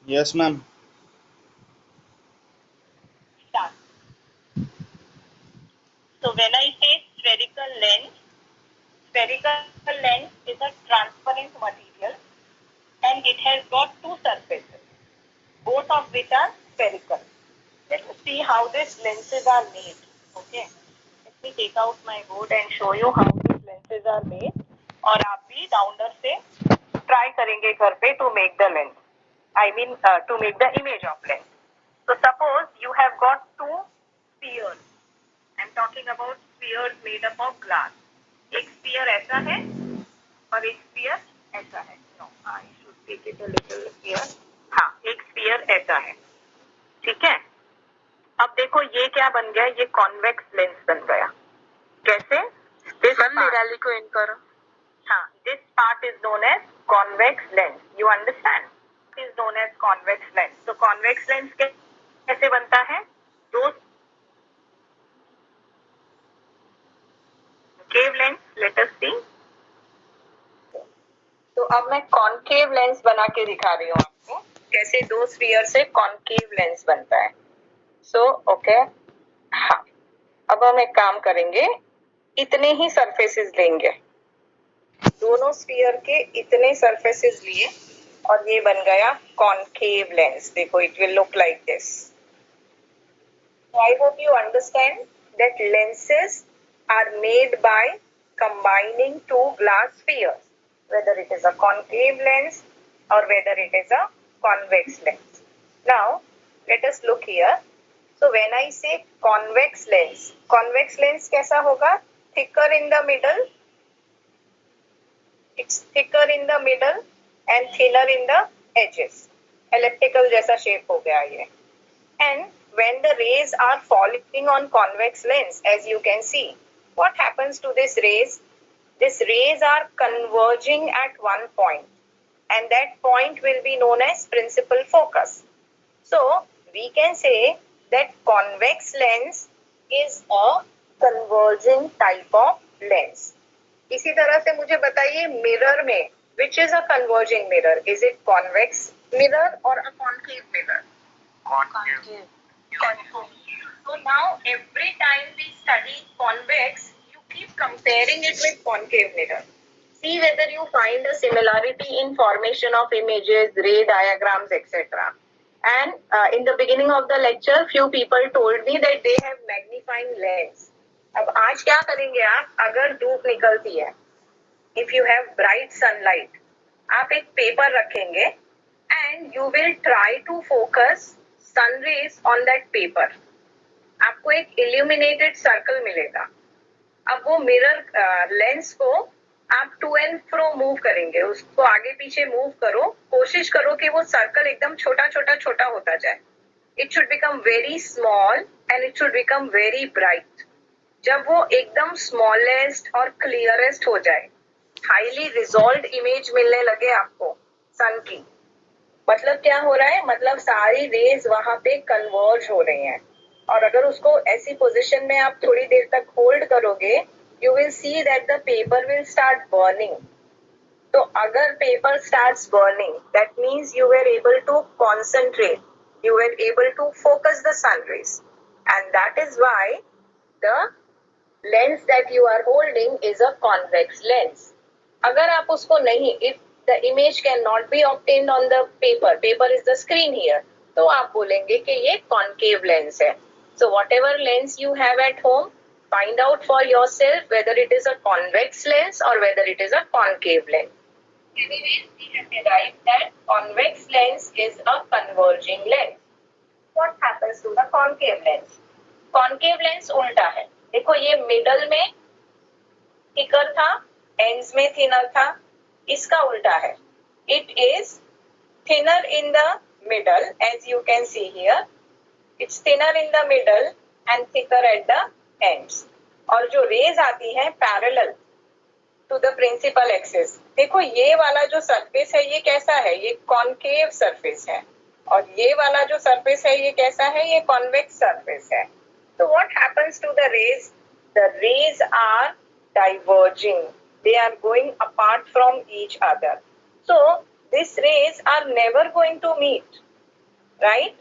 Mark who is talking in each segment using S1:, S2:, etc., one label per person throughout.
S1: Yes, ma'am.
S2: Start. So when I say spherical lens is a transparent material and it has got two surfaces, both of which are spherical. Let us see how these lenses are made. Okay. Let me take out my board and show you how these lenses are made. और आप भी downer से try करेंगे घर पे to make the lens. I mean to make the image of lens. So suppose you have got two spheres. I'm talking about spheres made up of glass. एक sphere ऐसा है और एक sphere ऐसा है. No, I should take it a little here. हाँ, एक sphere ऐसा है. ठीक है. अब देखो ये क्या बन गया, ये कॉन्वेक्स लेंस बन गया. कैसे? निराली को इन करो. हाँ, this part is known as convex lens. You understand? Is known as convex lens. तो कॉन्वेक्स लेंस कैसे बनता है? दो केव लेंस. लेट अस सी. तो अब मैं कॉनकेव लेंस बना के दिखा रही हूँ आपको कैसे दो स्फीयर से कॉनकेव लेंस बनता है. So okay. हाँ, अब हम एक काम करेंगे, इतने ही सरफेसेस लेंगे, दोनों स्फीयर के इतने सरफेसेस लिए और ये बन गया कॉनकेव लेंस. देखो, it will look like this. I hope you understand that lenses are made by combining two glass spheres, whether it is a concave lens or whether it is a convex lens. Now, let us look here. So when I say convex lens कैसा होगा? Thicker in the middle. It's thicker in the middle and thinner in the edges. Elliptical जैसा shape हो गया ये. And when the rays are falling on convex lens, as you can see, what happens to this rays? These rays are converging at one point, and that point will be known as principal focus. So we can say that convex lens is a converging type of lens. इसी तरह से मुझे बताइए mirror में which is a converging mirror? Is it convex mirror or a concave mirror? Concave. So now every time we study convex, you keep comparing it with concave mirror. See whether you find a similarity in formation of images, ray diagrams, etc. And in the beginning of the lecture, few people told me that they have magnifying lens. अब आज क्या करेंगे आप? अगर धूप निकलती है, if you have bright sunlight, आप एक पेपर रखेंगे and you will try to focus sun rays on that paper. आपको एक illuminated circle मिलेगा. अब वो मिरर लेंस को आप टू एंड फ्रो मूव करेंगे, उसको आगे पीछे मूव करो, कोशिश करो कि वो सर्कल एकदम छोटा छोटा छोटा होता जाए. It should become very small and it should become very bright. जब वो एकदम स्मॉलेस्ट और क्लियरेस्ट हो जाए, हाईली रिजॉल्व इमेज मिलने लगे आपको सन की, मतलब क्या हो रहा है? मतलब सारी रेज वहां पे कन्वर्ज हो रही हैं. और अगर उसको ऐसी पोजीशन में आप थोड़ी देर तक होल्ड करोगे, you will see that the paper will start burning. तो अगर paper starts burning, that means you were able to concentrate, you were able to focus the sun rays, and that is why the lens that you are holding is a convex lens. अगर आप उसको नहीं, if the image cannot be obtained on the paper is the screen here, तो आप बोलेंगे कि ये concave lens है. So whatever lens you have at home, find out for yourself whether it is a convex lens or whether it is a concave lens. Anyways, we have derived that convex lens is a converging lens. What happens to the concave lens? Concave lens उल्टा है. देखो ये middle में thicker था, ends में thinner था. इसका उल्टा है. It is thinner in the middle, as you can see here. It's thinner in the middle and thicker at the ends. और जो रेज आती है parallel to the principal axis. देखो ये वाला जो सरफेस है ये कैसा है? ये कॉनकेव सरफेस है. और ये वाला जो सरफेस है ये कैसा है? ये कॉन्वेक्स सरफेस है. तो what happens to the rays? The rays are diverging. They are going apart from each other. So these rays are never going to meet. Right?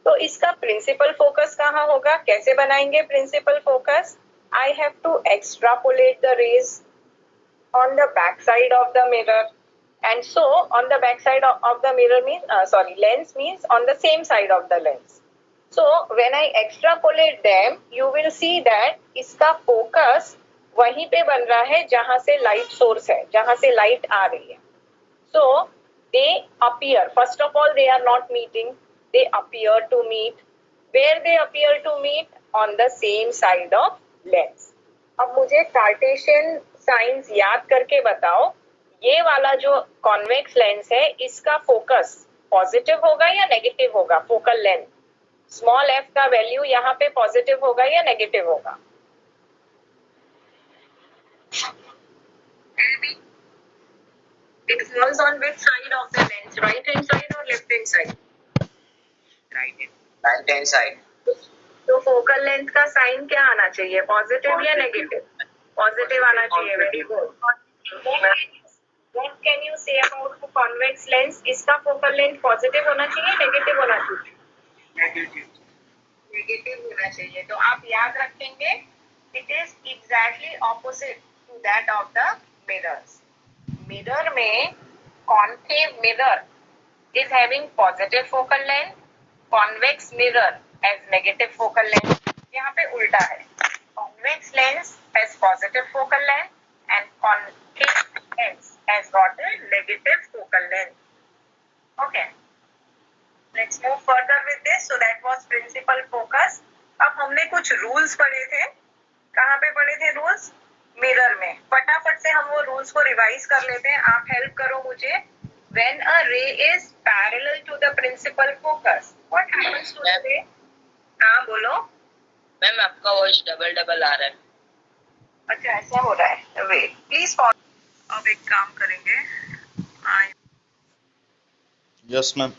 S2: तो इसका प्रिंसिपल फोकस कहाँ होगा? कैसे बनाएंगे principal focus? I have to extrapolate the rays on the back side of the mirror, and so on the back side of the mirror means lens means on the same side of the lens. So when I extrapolate them, you will see that इसका focus वहीं पे बन रहा है जहां से light source है, जहां से light आ रही है. So they appear, first of all they are not meeting, they appear to meet. Where they appear to meet? On the same side of lens. अब मुझे कार्टेशियन साइंस याद करके बताओ, ये वाला जो कॉन्वेक्स लेंस है इसका फोकस पॉजिटिव होगा या नेगेटिव होगा? फोकल लेंथ स्मॉल एफ का वैल्यू यहाँ पे पॉजिटिव होगा या नेगेटिव होगा? It falls on which side of the lens, right hand side or left hand side?
S1: right hand side.
S2: तो फोकल लेंथ का साइन क्या आना चाहिए, पॉजिटिव या नेगेटिव? पॉजिटिव आना चाहिए. Very good. What can you say about the convex lens? इसका focal length positive होना चाहिए, नेगेटिव होना चाहिए? नेगेटिव होना चाहिए. तो आप याद रखेंगे it is exactly opposite to that of the mirrors. Mirror में concave mirror is having positive focal length, convex mirror as negative focal length. यहाँ पे उल्टा है. Convex lens has positive focal length and concave lens has got a negative focal length. Okay. Let's move further with this. So that was principal focus. अब हमने कुछ rules पढ़े थे. कहाँ पे पढ़े थे rules? मिरर में. फटाफट से हम वो रूल्स को रिवाइज कर लेते हैं. आप हेल्प करो मुझे. When a ray is parallel to the principal focus, what happens to the ray? हाँ बोलो.
S1: मैम आपका वॉइस डबल डबल आ रहा है.
S2: अच्छा ऐसा हो रहा है. Wait please pause. अब एक काम करेंगे.
S3: Yes, ma'am.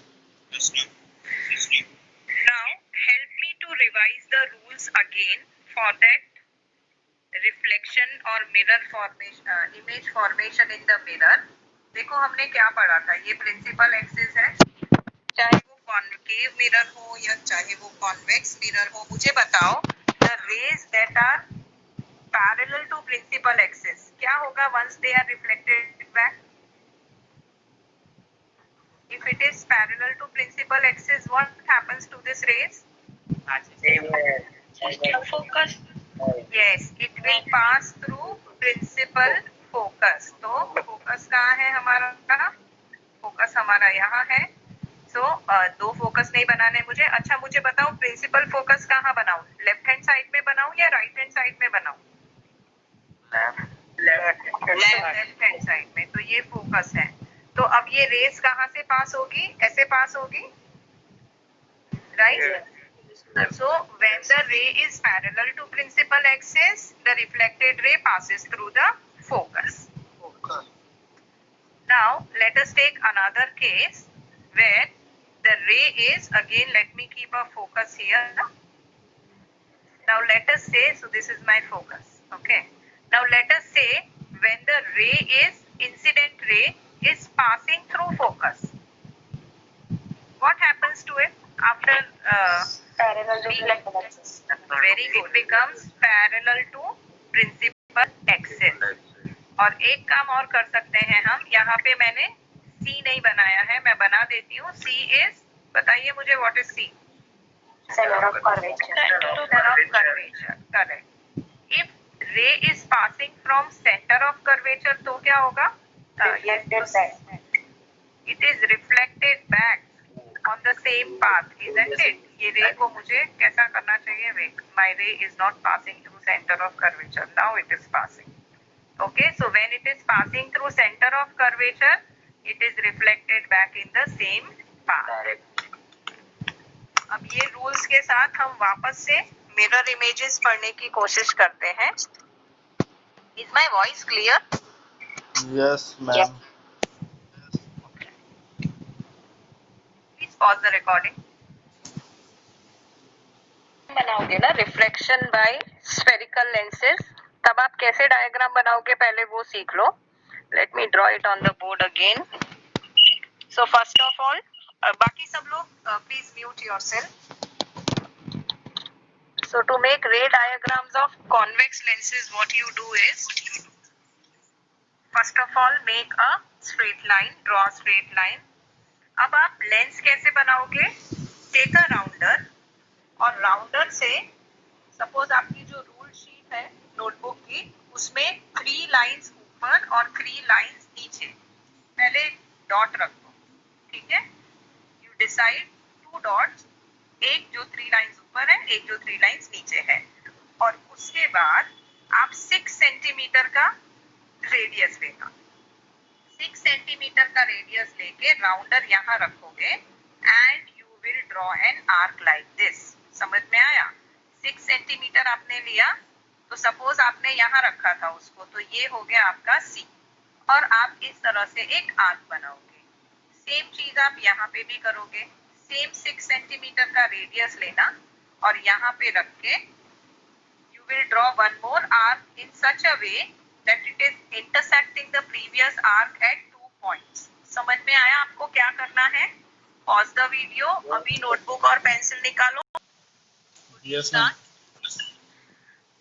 S2: Now help me to revise the rules again for that reflection और mirror formation, image formation in the mirror. देखो हमने क्या पढ़ा था. ये प्रिंसिपल एक्सिस है, चाहे वो कॉन्केव मिरर हो या चाहे वो कॉन्वेक्स मिरर हो. मुझे बताओ the rays that are parallel to principal axis क्या होगा once they are reflected back? If it is parallel to principal axis, what happens to this rays?
S1: Focus.
S2: Yes, it will pass through principal focus. तो focus कहाँ है हमारा? focus हमारा यहाँ है. So दो focus नहीं बनाने मुझे. अच्छा मुझे बताओ principal focus कहाँ बनाऊँ? लेफ्ट हैंड साइड में बनाऊँ या राइट हैंड साइड में बनाऊँ? लेफ्ट हैंड साइड में. तो ये focus है. तो अब ये रेस कहाँ से पास होगी? ऐसे पास होगी, right? So when the ray is parallel to principal axis, the reflected ray passes through the focus. Now let us take another case where the ray is, again let me keep a focus here. Now let us say, so this is my focus, okay? Now let us say when the ray is, incident ray is passing through focus, what happens to it after parallel to principal axis? Very good, becomes parallel to principal axis. और एक काम और कर सकते हैं हम. यहाँ पे मैंने C नहीं बनाया है, मैं बना देती हूँ. C is, बताइए मुझे what is C? Center of curvature. Center of curvature, correct. If ray is passing from center of curvature, तो क्या होगा? Reflected back. It is reflected back on the same path, isn't it? ये ray को मुझे कैसा करना चाहिए? Wait, my ray is not passing through center of curvature. Now it is passing. Okay, so when it is passing through center of curvature, it is reflected back in the same path. अब ये rules के साथ हम वापस से mirror images पढ़ने की कोशिश करते हैं. Is my voice clear?
S3: Yes, ma'am.
S2: Yes. Please pause the recording. बनाओगे ना रिफ्लेक्शन बाय स्फेरिकल लेंसेज, तब आप कैसे डायग्राम बनाओगे पहले वो सीख लो. Let me draw it on the board again. So first of all बाकी सब लोग please mute yourself. So to make ray diagrams of convex lenses, what you do is, first of all make a straight line, draw a straight line. अब आप lens कैसे बनाओगे? Take a rounder, और rounder से suppose आपकी जो rule sheet है notebook की, उसमें 3 लाइंस ऊपर और 3 लाइंस नीचे पहले डॉट रखो. ठीक है, यू डिसाइड 2 डॉट्स, एक जो 3 लाइंस ऊपर है, एक जो 3 लाइंस नीचे है, और उसके बाद आप 6 सेंटीमीटर का रेडियस लेना. 6 सेंटीमीटर का रेडियस लेके राउंडर यहाँ रखोगे and you will draw an arc like this. समझ में आया? 6 सेंटीमीटर आपने लिया, तो सपोज आपने यहाँ रखा था उसको, तो ये हो गया आपका C, और आप इस तरह से एक आर्क बनाओगे. सेम चीज आप यहाँ पे भी करोगे. सेम 6 सेंटीमीटर का रेडियस लेना और यहाँ पे रख के you will draw one more arc in such a way that it is intersecting the previous arc at 2 points. समझ में आया आपको क्या करना है? Pause the video. अभी नोटबुक और पेंसिल निकालो.
S3: Yes, ma'am.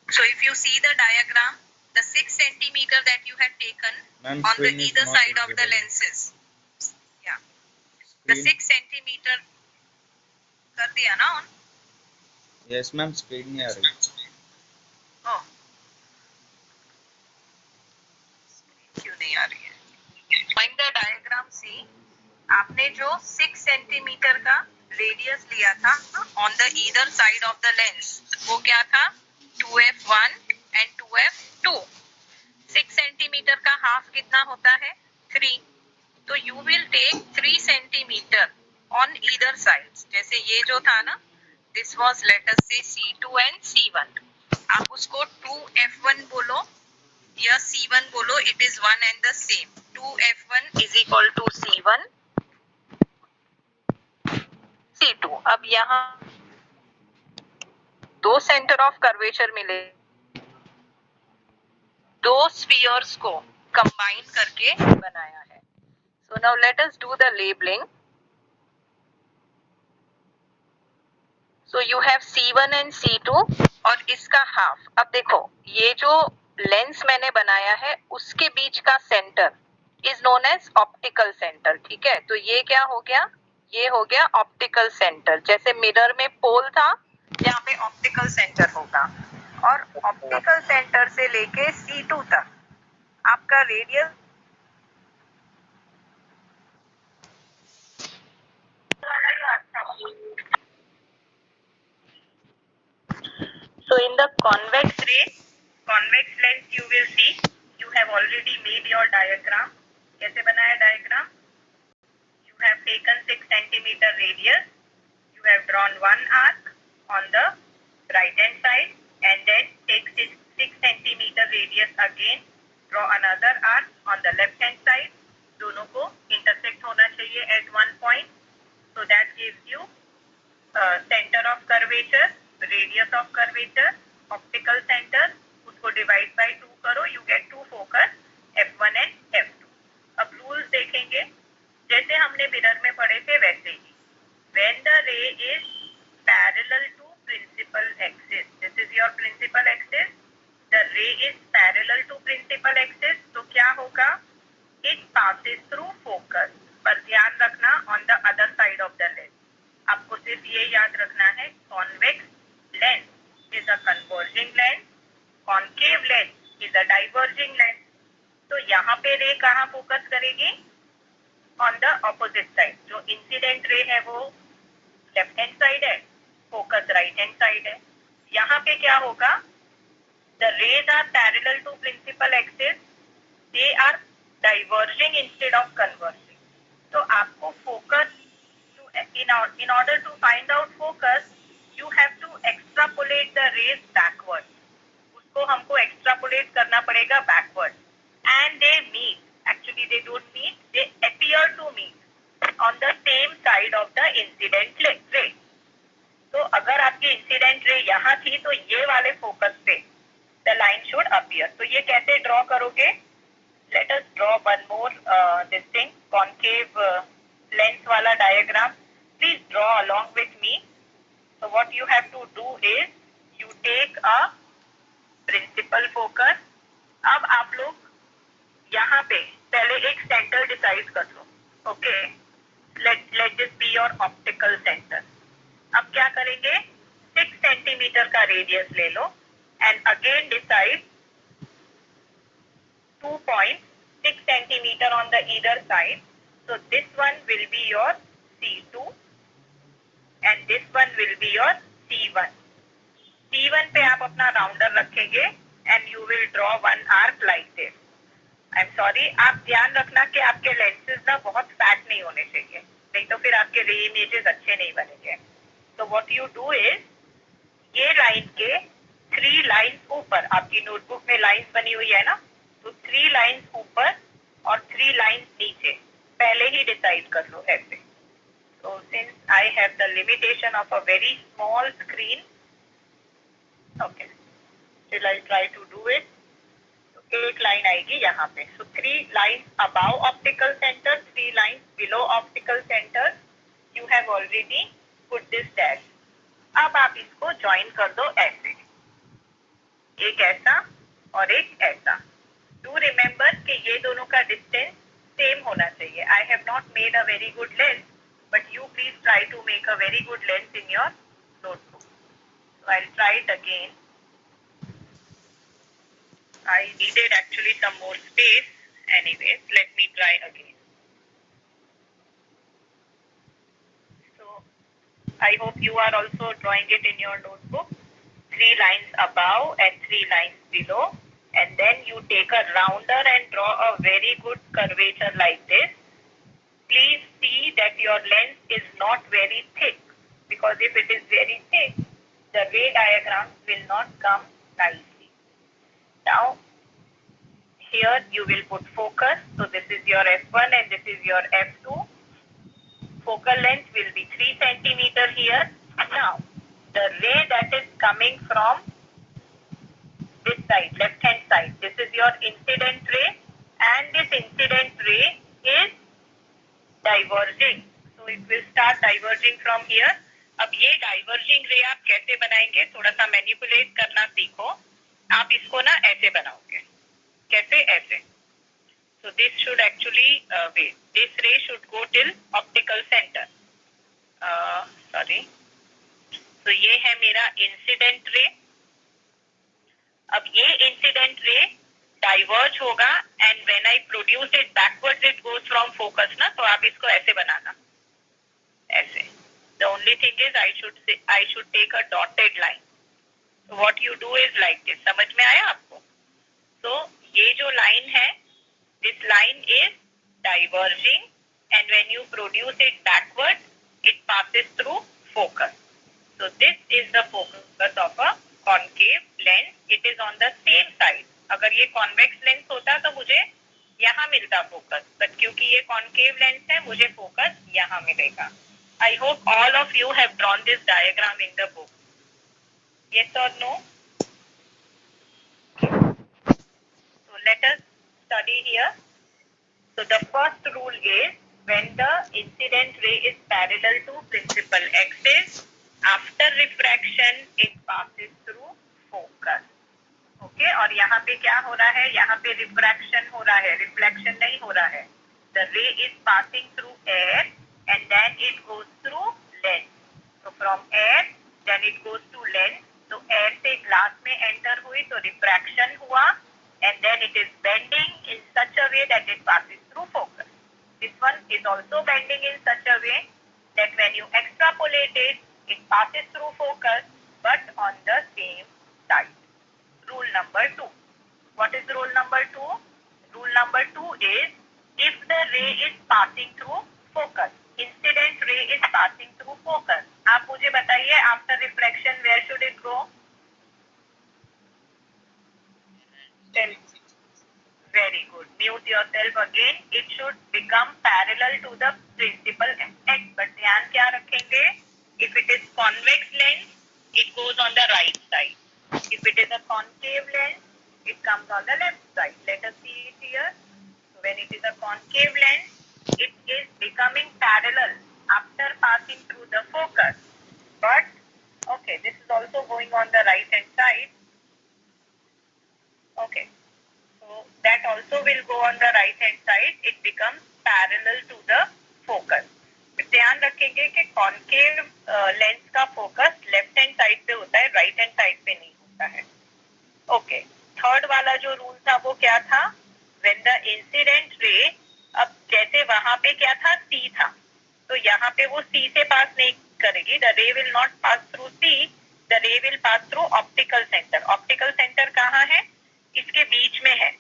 S2: So if you see the diagram, the 6 centimeter that you had taken
S3: Ma'am,
S2: on the
S3: screen is
S2: either
S3: not
S2: side of the
S3: visible.
S2: lenses. Yeah. The
S3: Screen.
S2: 6 centimeter कर दिया ना on?
S3: Yes, ma'am. Screen नहीं आ रही.
S2: Oh. क्यों नहीं आ रही है? Find the diagram C. आपने जो 6 सेंटीमीटर का रेडियस लिया था on the either side of the lens, वो क्या था? 2f1 and 2f2. 6 सेंटीमीटर का हाफ कितना होता है? 3. तो you will take 3 centimetre on either side. जैसे ये जो था ना, दिस वाज लेट अस से C2 एंड C1. आप उसको 2f1 बोलो या C1 बोलो, it is one and the same. 2f1 is equal to C1 C2. अब यहाँ 2 सेंटर ऑफ कर्वेचर मिले, 2 स्फीयर्स को कंबाइन करके बनाया है. So now let us do the labelling. So you have C1 and C2 और इसका हाफ. अब देखो, ये जो लेंस मैंने बनाया है उसके बीच का centre is known as optical centre. ठीक है, तो ये क्या हो गया? ये हो गया ऑप्टिकल सेंटर. जैसे मिरर में पोल था, यहाँ पे ऑप्टिकल सेंटर होगा. और ऑप्टिकल सेंटर से लेके C2 तक आपका radius So in the convex ray, convex lens, you will see you have already made your diagram. कैसे बनाया diagram? You have taken 6 centimeter radius. You have drawn one arc on the right hand side and then take 6 centimeter radius again. Draw another arc on the left hand side. दोनों को intersect होना चाहिए at one point. So that gives you center of curvature, radius of curvature, optical center. उसको divide by 2 करो, you get 2 focus, f1 and f2. अब rules देखेंगे, जैसे हमने मिरर में पढ़े थे वैसे ही. When the ray is parallel to principal axis, this is your principal axis, the ray is parallel to principal axis, तो क्या होगा? It passes through focus. पर ध्यान रखना on the other side of the lens. आपको सिर्फ ये याद रखना है, convex lens is a converging lens, concave lens is a diverging lens. तो यहाँ पे रे कहाँ फोकस करेगी? On the opposite side. जो इंसिडेंट रे है वो लेफ्ट हैंड साइड है, फोकस राइट हैंड साइड है. यहाँ पे क्या होगा? The rays are parallel to principal axis. They are diverging instead of converging. तो आपको focus in order to find out focus, you have to extrapolate the rays backward. उसको हमको extrapolate करना पड़ेगा backward. And they meet. Actually, they don't meet. They appear to meet on the same side of the incident ray. तो अगर आपकी incident ray यहाँ थी, तो ये वाले focus पे the line should appear. तो ये कैसे draw करोगे? Let us draw one more this thing, concave length wala diagram. Please draw along with me. So what you have to do is you take a principal focus. अब आप लोग यहाँ पे पहले एक सेंटर डिसाइड कर लो. Okay, let this be your optical center. अब क्या करेंगे, 6 सेंटीमीटर का रेडियस ले लो and again decide 2.6 centimeter on the either side. So this one will be your C2 and this one will be your C1. C1 पे आप अपना rounder रखेंगे and you will draw one arc like this. I'm sorry, आप ध्यान रखना कि आपके lenses ना बहुत फैट नहीं होने चाहिए, नहीं तो फिर आपके रे इमेजेस अच्छे नहीं बनेंगे. So what you do is ये लाइन के 3 लाइन्स ऊपर, आपकी नोटबुक में लाइन्स बनी हुई है ना, तो 3 लाइन्स ऊपर और 3 लाइन्स नीचे पहले ही डिसाइड कर लो ऐसे. So since I have the limitation of a very small screen, okay, still I'll try to do it. तो एक लाइन आएगी यहाँ पे. So 3 lines above optical center, 3 lines below optical center. You have already put this dash. अब आप इसको join कर दो ऐसे, एक ऐसा और एक ऐसा. Do remember कि ये दोनों का डिस्टेंस सेम होना चाहिए. I have not made a very good length, but you please try to make a very good length in your notebook. So I'll try it again. I needed actually some more space. Anyways, let me try again. So I hope you are also drawing it in your notebook. 3 lines above and 3 lines below, and then you take a rounder and draw a very good curvature like this. Please see that your lens is not very thick, because if it is very thick, the ray diagrams will not come nicely. Now, here you will put focus. So this is your f1 and this is your f2. Focal length will be 3 centimeter here. Now, the ray that is coming from this side, left hand side, this is your incident ray, and this incident ray is diverging. So it will start diverging from here. अब ये diverging ray आप कैसे बनाएंगे, थोड़ा सा manipulate करना सीखो. आप इसको ना ऐसे बनाओगे, कैसे, ऐसे. So this should actually wait. This ray should go till optical center. Sorry. So ये है मेरा incident ray. अब ये incident ray diverge होगा and when I produce it backwards it goes from focus ना, तो आप इसको ऐसे बनाना, ऐसे. The only thing is I should take a dotted line. So what you do is like this. समझ में आया आपको? So ये जो line है, this line is diverging and when you produce it backwards it passes through focus. So this is the focus of a concave lens. It is on the same side. अगर ये convex lens होता तो मुझे यहाँ मिलता focus, but क्योंकि ये concave lens है मुझे focus यहाँ मिलेगा. I hope all of you have drawn this diagram in the book. Yes or no? So let us study here. So the first rule is when the incident ray is parallel to principal axis, after refraction it passes through focus. Okay, और यहाँ पे क्या हो रहा है, यहाँ पे refraction हो रहा है, reflection नहीं हो रहा है. The ray is passing through air and then it goes through lens. So from air then it goes to lens. So air से glass में enter हुई तो refraction हुआ and then it is bending in such a way that it passes through focus. This one is also bending in such a way that when you extrapolate it, it passes through focus but on the same side. Rule number 2. What is rule number 2? Rule number 2 is if the ray is passing through focus, incident ray is passing through focus. आप मुझे बताइए after refraction where should it go? Very good. Mute yourself again. It should become parallel to the principal x. But ध्यान क्या रखेंगे? If it is convex lens, it goes on the right side. If it is a concave lens, it comes on the left side. Let us see it here. So when it is a concave lens, it is becoming parallel after passing through the focus. But okay, this is also going on the right hand side. Okay, so that also will go on the right hand side. It becomes parallel to the focus. ध्यान रखेंगे कि concave lens का focus left hand side पे होता है, right hand side पे नहीं होता है. ओके, थर्ड वाला जो रूल था वो क्या था? व्हेन द इंसिडेंट रे, अब जैसे वहां पे क्या था, सी था, तो यहाँ पे वो सी से पास नहीं करेगी. The ray will not pass through C, the ray will pass through optical centre. Optical centre कहाँ है? इसके बीच में है.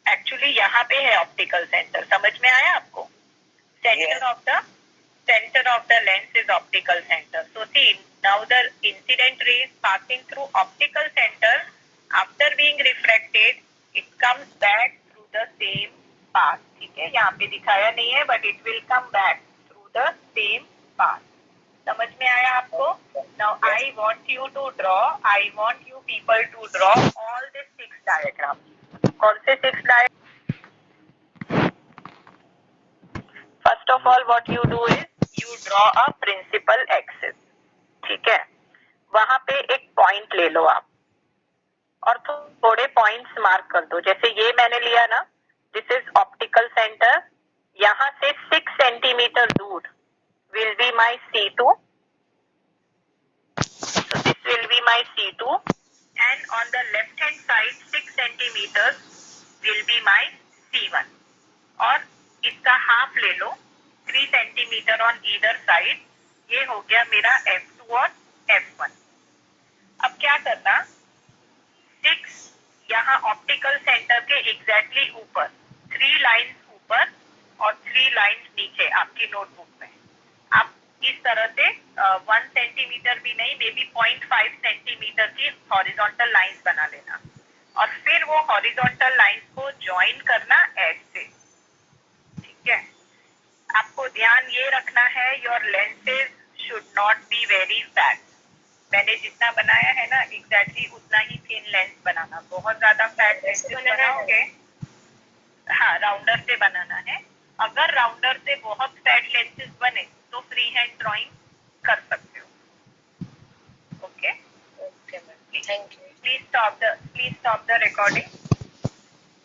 S2: एक्चुअली यहाँ पे है ऑप्टिकल सेंटर. समझ में आया आपको? Center of the lens is optical center. So see, now the incident ray is passing through optical center. After being refracted, it comes back through the same path. ठीक है, यहाँ पे दिखाया नहीं है, but it will come back through the same path. समझ में आया आपको? Now I want you people to draw all the 6 diagrams. कौन से 6 diagrams? First of all, what you do is you draw a principal axis. ठीक है, वहां पे एक पॉइंट ले लो आप और थोड़े पॉइंट्स मार्क कर दो. जैसे ये मैंने लिया ना, दिस इज ऑप्टिकल सेंटर. यहाँ से 6 सेंटीमीटर दूर will be my C2. So this will be my C2, and on the left hand side 6 centimeters will be my C1. और इसका हाफ ले लो, 3 सेंटीमीटर ऑन ईदर साइड. ये हो गया मेरा F2 और F1. अब क्या करना, 6 यहाँ ऑप्टिकल सेंटर के एग्जैक्टली ऊपर, 3 लाइंस ऊपर और 3 लाइंस नीचे आपकी नोटबुक में. आप इस तरह से 1 सेंटीमीटर भी नहीं, मे बी 0.5 सेंटीमीटर की हॉरिजॉन्टल लाइंस बना लेना और फिर वो हॉरिजॉन्टल लाइंस को ज्वाइन करना एज से. ठीक है, आपको ध्यान ये रखना है, your lenses should not be very fat. मैंने जितना बनाया है ना, एग्जैक्टली उतना ही थिन लेंस बनाना. बहुत ज्यादा फैट लेंसेज बनाओगे, हाँ, राउंडर से बनाना है. अगर राउंडर से बहुत फैट लेंसेज बने तो फ्री हैंड ड्राइंग कर सकते हो. Okay,
S1: Okay, ma'am. Thank you.
S2: Please stop the recording.